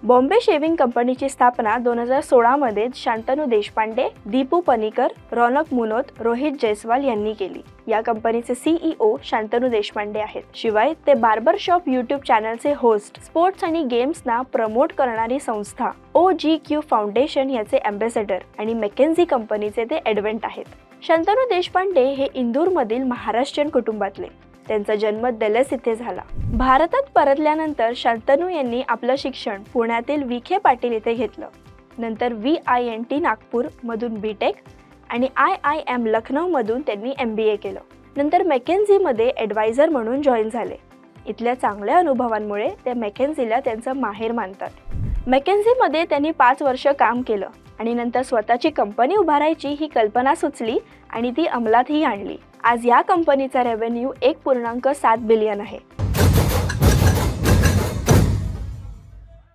Bombay shaving कंपनीची स्थापना 2016 मध्ये शांतनु देशपांडे, दीपू पनीकर, रौनक मुनोत, रोहित जयस्वाल यांनी केली। या कंपनीचे CEO शांतनु देशपांडे आहेत। शिवाय ते बार्बर शॉप YouTube चॅनलचे होस्ट, स्पोर्ट्स आणि गेम्सना प्रमोट करणारी संस्था OGQ फाउंडेशन याचे अँबॅसेडर आणि मॅकेन्झी कंपनीचे ते एडव्हेंट आहेत। शांतनु देशपांडे हे इंदूरमधील महाराष्ट्रीयन कुटुंबातले। त्यांचा जन्म दलस इथे झाला। भारतात परतल्यानंतर शांतनु यांनी आपलं शिक्षण पुण्यातील विखे पाटील येथे घेतलं। नंतर VINT नागपूर मधून BTech आणि IIM लखनौ मधून त्यांनी MBA केलं। नंतर मॅकेन्झी मध्ये ॲडवायझर म्हणून जॉईन झाले। इथल्या चांगल्या अनुभवांमुळे ते मॅकेन्झीला त्यांचं माहेर मानतात। मॅकेन्झी मध्ये त्यांनी 5 वर्ष काम केलं आणि नंतर स्वतःची कंपनी उभारायची ही कल्पना सुचली आणि ती अंमलातही आणली। आज या कंपनीचा रेव्हेन्यू 1.7 बिलियन आहे।